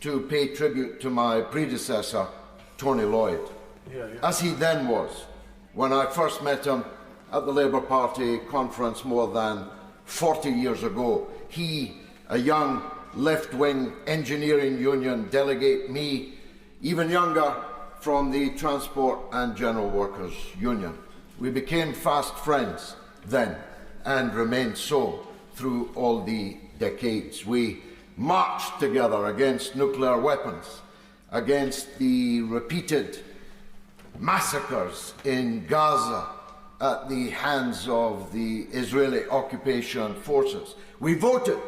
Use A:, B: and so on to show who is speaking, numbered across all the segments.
A: to pay tribute to my predecessor, Tony Lloyd, as he then was, when I first met him at the Labour Party conference more than 40 years ago. He, a young left-wing engineering union delegate, me, even younger, from the Transport and General Workers Union. We became fast friends then and remained so through all the decades. We marched together against nuclear weapons, against the repeated massacres in Gaza at the hands of the Israeli occupation forces. We voted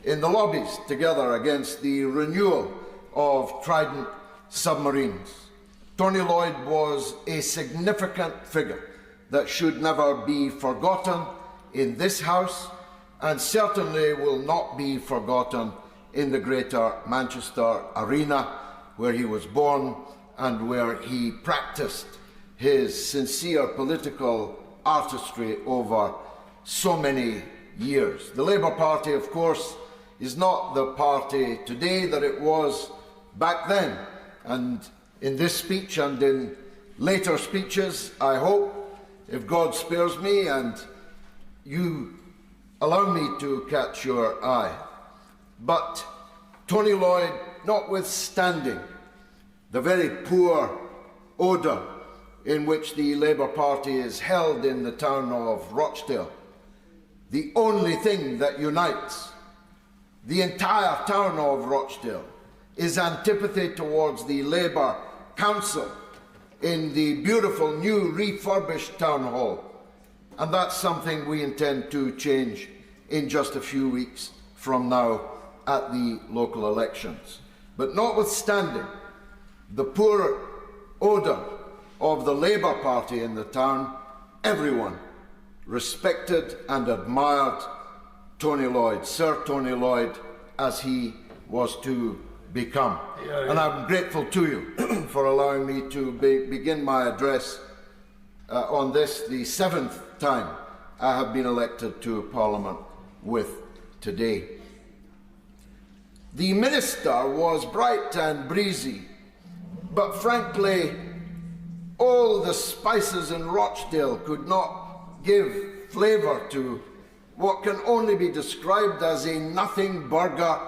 A: in the lobbies together against the renewal of Trident submarines. Tony Lloyd was a significant figure that should never be forgotten in this House, and certainly will not be forgotten in the Greater Manchester arena, where he was born and where he practiced his sincere political artistry over so many years. The Labour Party, of course, is not the party today that it was back then. And in this speech and in later speeches, I hope, if God spares me and you allow me to catch your eye. But Tony Lloyd, notwithstanding the very poor odour in which the Labour Party is held in the town of Rochdale, the only thing that unites the entire town of Rochdale is antipathy towards the Labour Council in the beautiful new refurbished town hall. And that's something we intend to change in just a few weeks from now at the local elections. But notwithstanding the poor odour of the Labour Party in the town, everyone respected and admired Tony Lloyd, Sir Tony Lloyd, as he was to become. And I'm grateful to you for allowing me to begin my address on this, the 7th time I have been elected to Parliament with today. The minister was bright and breezy, but frankly, all the spices in Rochdale could not give flavour to what can only be described as a nothing burger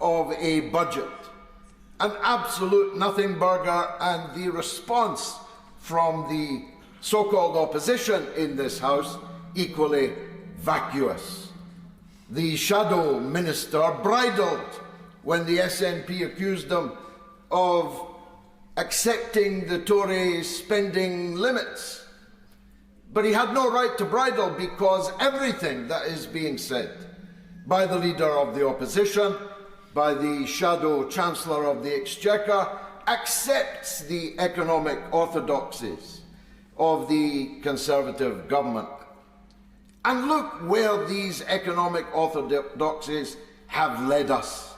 A: of a budget. An absolute nothing burger, and the response from the so-called opposition in this House equally vacuous. The shadow minister bridled when the SNP accused them of accepting the Tory spending limits. But he had no right to bridle, because everything that is being said by the leader of the opposition, by the shadow Chancellor of the Exchequer, accepts the economic orthodoxies of the Conservative government. And look where these economic orthodoxies have led us.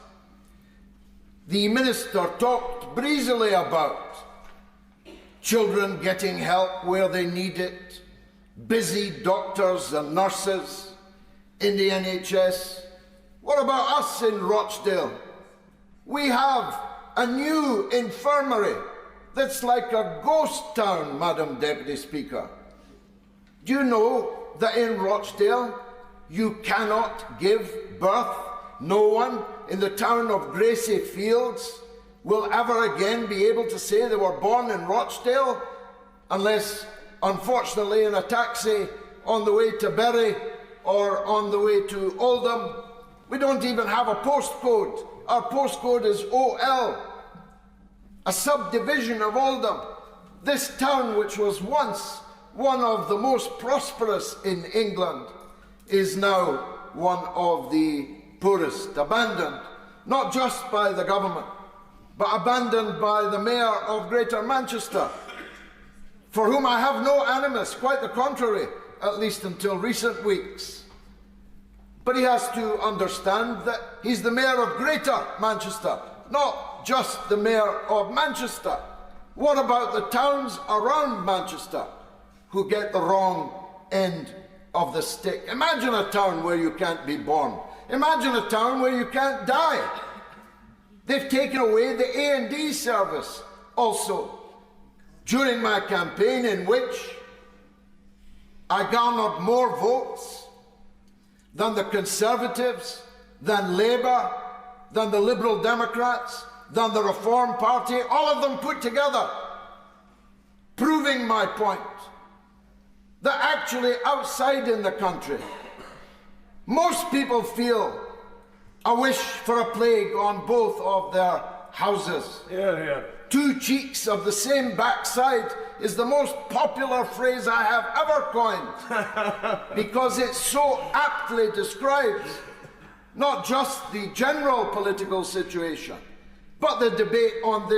A: The minister talked breezily about children getting help where they need it, busy doctors and nurses in the NHS. What about us in Rochdale? We have a new infirmary that's like a ghost town, Madam Deputy Speaker. Do you know that in Rochdale you cannot give birth? No one in the town of Gracie Fields will ever again be able to say they were born in Rochdale, unless, unfortunately, in a taxi on the way to Bury or on the way to Oldham. We don't even have a postcode. Our postcode is OL, a subdivision of Oldham. This town, which was once one of the most prosperous in England, is now one of the poorest, abandoned, not just by the government, but abandoned by the Mayor of Greater Manchester, for whom I have no animus, quite the contrary, at least until recent weeks. But he has to understand that he's the Mayor of Greater Manchester, not just the Mayor of Manchester. What about the towns around Manchester who get the wrong end of the stick? Imagine a town where you can't be born. Imagine a town where you can't die. They've taken away the A&D service also during my campaign, in which I garnered more votes than the Conservatives, than Labour, than the Liberal Democrats, than the Reform Party, all of them put together, proving my point that actually outside in the country, most people feel a wish for a plague on both of their houses. Two cheeks of the same backside is the most popular phrase I have ever coined, because it so aptly describes not just the general political situation, but the debate on this